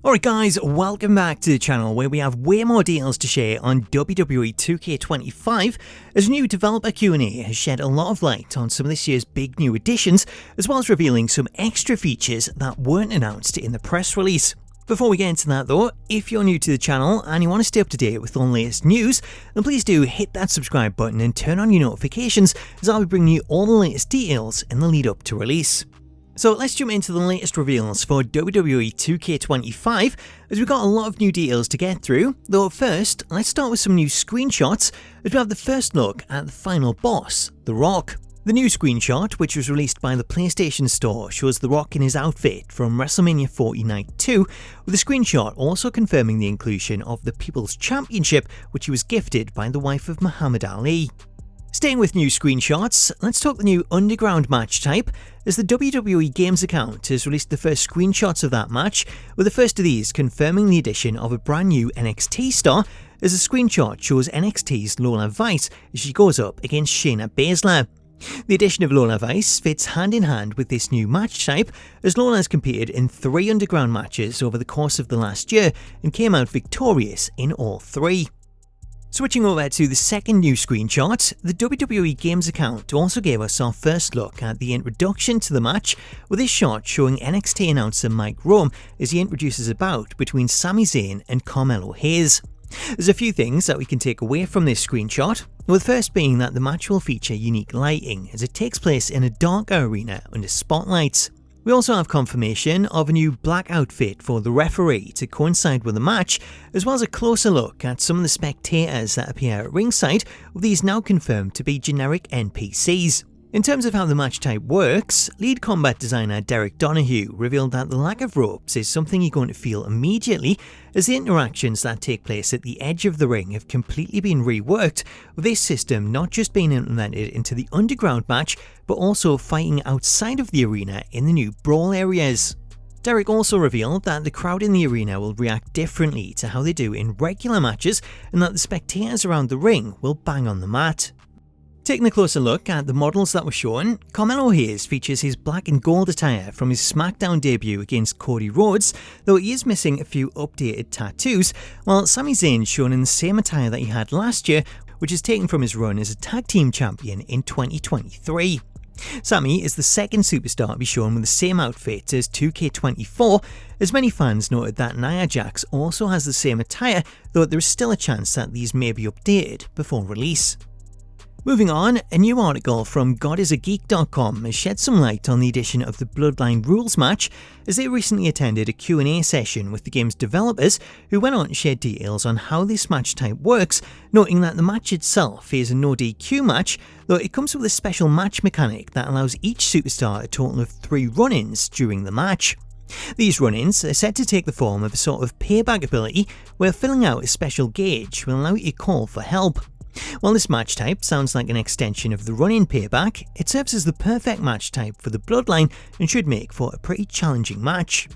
Alright guys, welcome back to the channel where we have way more details to share on WWE 2K25 as a new developer Q&A has shed a lot of light on some of this year's big new additions, as well as revealing some extra features that weren't announced in the press release. Before we get into that though, if you're new to the channel and you want to stay up to date with all the latest news, then please do hit that subscribe button and turn on your notifications as I'll be bringing you all the latest details in the lead up to release. So let's jump into the latest reveals for WWE 2K25 as we've got a lot of new details to get through, though first let's start with some new screenshots as we have the first look at the final boss, The Rock. The new screenshot, which was released by the PlayStation Store, shows The Rock in his outfit from WrestleMania 40 Night 2, with a screenshot also confirming the inclusion of the People's Championship, which he was gifted by the wife of Muhammad Ali. Staying with new screenshots, let's talk the new Underground match type, as the WWE Games account has released the first screenshots of that match, with the first of these confirming the addition of a brand new NXT star, as a screenshot shows NXT's Lola Vice as she goes up against Shayna Baszler. The addition of Lola Vice fits hand in hand with this new match type, as Lola has competed in 3 Underground matches over the course of the last year and came out victorious in all 3. Switching over to the second new screenshot, the WWE Games account also gave us our first look at the introduction to the match, with this shot showing NXT announcer Mike Rome as he introduces a bout between Sami Zayn and Carmelo Hayes. There's a few things that we can take away from this screenshot, with the first being that the match will feature unique lighting as it takes place in a darker arena under spotlights. We also have confirmation of a new black outfit for the referee to coincide with the match, as well as a closer look at some of the spectators that appear at ringside, with these now confirmed to be generic NPCs. In terms of how the match type works, lead combat designer Derek Donahue revealed that the lack of ropes is something you're going to feel immediately, as the interactions that take place at the edge of the ring have completely been reworked, with this system not just being implemented into the Underground match, but also fighting outside of the arena in the new Brawl areas. Derek also revealed that the crowd in the arena will react differently to how they do in regular matches, and that the spectators around the ring will bang on the mat. Taking a closer look at the models that were shown, Carmelo Hayes features his black and gold attire from his SmackDown debut against Cody Rhodes, though he is missing a few updated tattoos, while Sami Zayn is shown in the same attire that he had last year, which is taken from his run as a tag team champion in 2023. Sami is the second superstar to be shown with the same outfit as 2K24, as many fans noted that Nia Jax also has the same attire, though there is still a chance that these may be updated before release. Moving on, a new article from godisageek.com has shed some light on the addition of the Bloodline Rules match, as they recently attended a Q&A session with the game's developers, who went on to share details on how this match type works, noting that the match itself is a no DQ match, though it comes with a special match mechanic that allows each superstar a total of 3 run-ins during the match. These run-ins are said to take the form of a sort of payback ability, where filling out a special gauge will allow you to call for help. While this match type sounds like an extension of the run-in payback, it serves as the perfect match type for the Bloodline and should make for a pretty challenging match.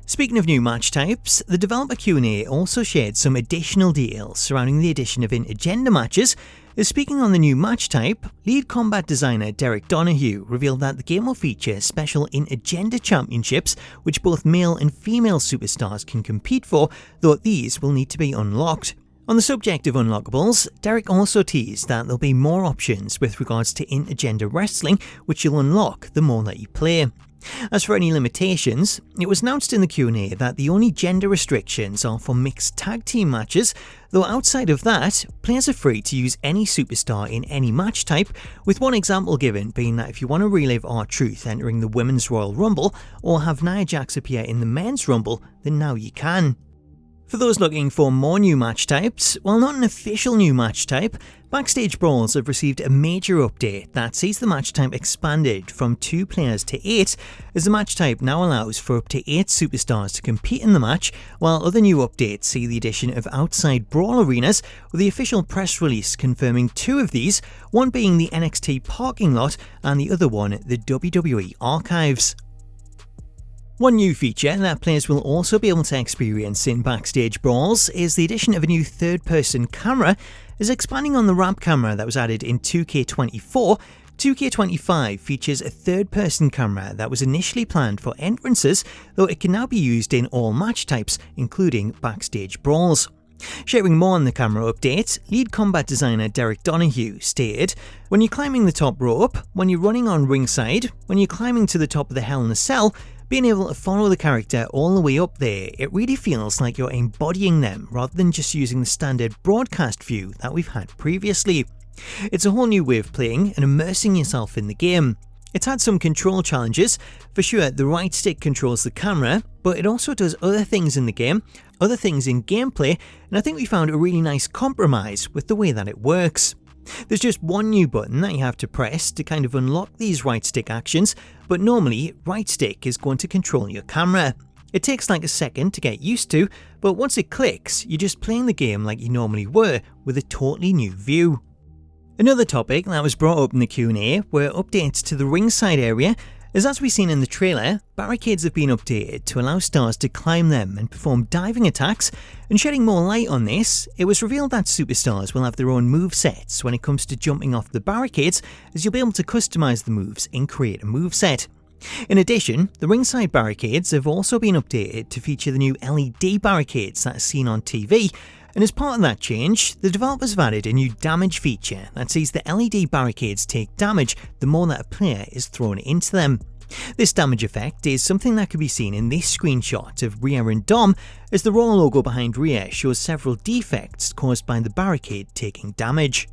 Speaking of new match types, the developer Q&A also shared some additional details surrounding the addition of intergender matches, as speaking on the new match type, lead combat designer Derek Donahue revealed that the game will feature special intergender championships which both male and female superstars can compete for, though these will need to be unlocked. On the subject of unlockables, Derek also teased that there'll be more options with regards to intergender wrestling, which you'll unlock the more that you play. As for any limitations, it was announced in the Q&A that the only gender restrictions are for mixed tag team matches, though outside of that, players are free to use any superstar in any match type, with one example given being that if you want to relive R-Truth entering the Women's Royal Rumble, or have Nia Jax appear in the Men's Rumble, then now you can. For those looking for more new match types, while not an official new match type, Backstage Brawls have received a major update that sees the match type expanded from 2 players to 8, as the match type now allows for up to 8 superstars to compete in the match, while other new updates see the addition of outside Brawl arenas, with the official press release confirming 2 of these, one being the NXT parking lot and the other one the WWE archives. One new feature that players will also be able to experience in Backstage Brawls is the addition of a new third-person camera, as expanding on the ramp camera that was added in 2K24, 2K25 features a third-person camera that was initially planned for entrances, though it can now be used in all match types, including Backstage Brawls. Sharing more on the camera update, lead combat designer Derek Donahue stated, "When you're climbing the top rope, when you're running on ringside, when you're climbing to the top of the Hell in a Cell, being able to follow the character all the way up there, it really feels like you're embodying them rather than just using the standard broadcast view that we've had previously. It's a whole new way of playing and immersing yourself in the game. It's had some control challenges. For sure, the right stick controls the camera, but it also does other things in the game, other things in gameplay, and I think we found a really nice compromise with the way that it works. There's just one new button that you have to press to kind of unlock these right stick actions, but normally right stick is going to control your camera. It takes like a second to get used to, but once it clicks, you're just playing the game like you normally were with a totally new view." Another topic that was brought up in the Q&A were updates to the ringside area, as we've seen in the trailer, barricades have been updated to allow stars to climb them and perform diving attacks, and shedding more light on this, it was revealed that superstars will have their own movesets when it comes to jumping off the barricades, as you'll be able to customize the moves and create a moveset. In addition, the ringside barricades have also been updated to feature the new LED barricades that are seen on TV, and as part of that change, the developers have added a new damage feature that sees the LED barricades take damage the more that a player is thrown into them. This damage effect is something that can be seen in this screenshot of Rhea and Dom, as the Raw logo behind Rhea shows several defects caused by the barricade taking damage.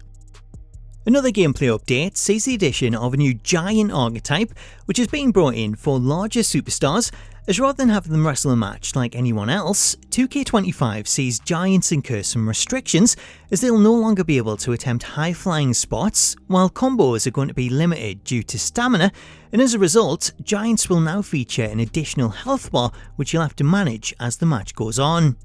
Another gameplay update sees the addition of a new Giant Archetype, which is being brought in for larger superstars, as rather than having them wrestle a match like anyone else, 2K25 sees Giants incur some restrictions, as they'll no longer be able to attempt high-flying spots, while combos are going to be limited due to stamina, and as a result, Giants will now feature an additional health bar which you'll have to manage as the match goes on.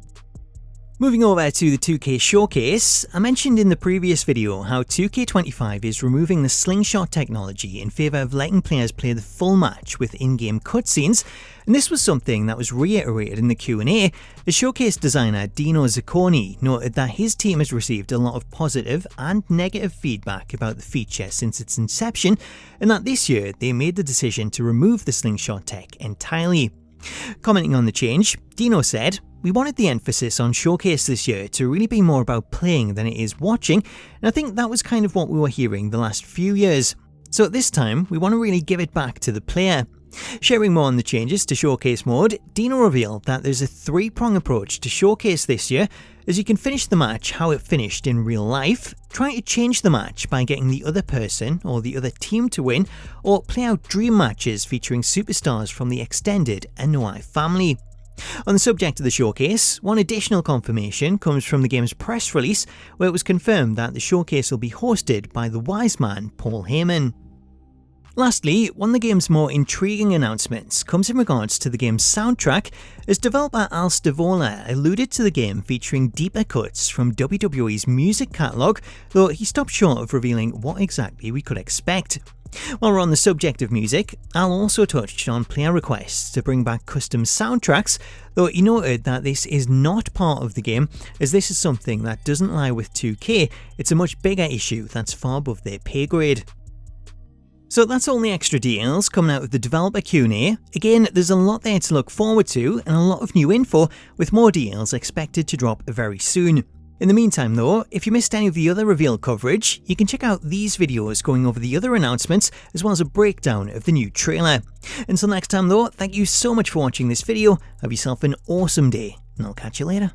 Moving over to the 2K showcase, I mentioned in the previous video how 2K25 is removing the slingshot technology in favour of letting players play the full match with in-game cutscenes, and this was something that was reiterated in the Q&A, as showcase designer Dino Zacconi noted that his team has received a lot of positive and negative feedback about the feature since its inception, and that this year they made the decision to remove the slingshot tech entirely. Commenting on the change, Dino said, "We wanted the emphasis on Showcase this year to really be more about playing than it is watching, and I think that was kind of what we were hearing the last few years. So at this time, we want to really give it back to the player." Sharing more on the changes to Showcase mode, Dino revealed that there's a three-prong approach to Showcase this year, as you can finish the match how it finished in real life, try to change the match by getting the other person or the other team to win, or play out dream matches featuring superstars from the extended and Noai family. On the subject of the showcase, one additional confirmation comes from the game's press release, where it was confirmed that the showcase will be hosted by the wise man Paul Heyman. Lastly, one of the game's more intriguing announcements comes in regards to the game's soundtrack, as developer Al Stavola alluded to the game featuring deeper cuts from WWE's music catalogue, though he stopped short of revealing what exactly we could expect. While we're on the subject of music, Al also touched on player requests to bring back custom soundtracks, though he noted that this is not part of the game, as this is something that doesn't lie with 2K, it's a much bigger issue that's far above their pay grade. So that's all the extra details coming out of the developer Q&A. Again, there's a lot there to look forward to and a lot of new info, with more details expected to drop very soon. In the meantime though, if you missed any of the other reveal coverage, you can check out these videos going over the other announcements as well as a breakdown of the new trailer. Until next time though, thank you so much for watching this video, have yourself an awesome day, and I'll catch you later.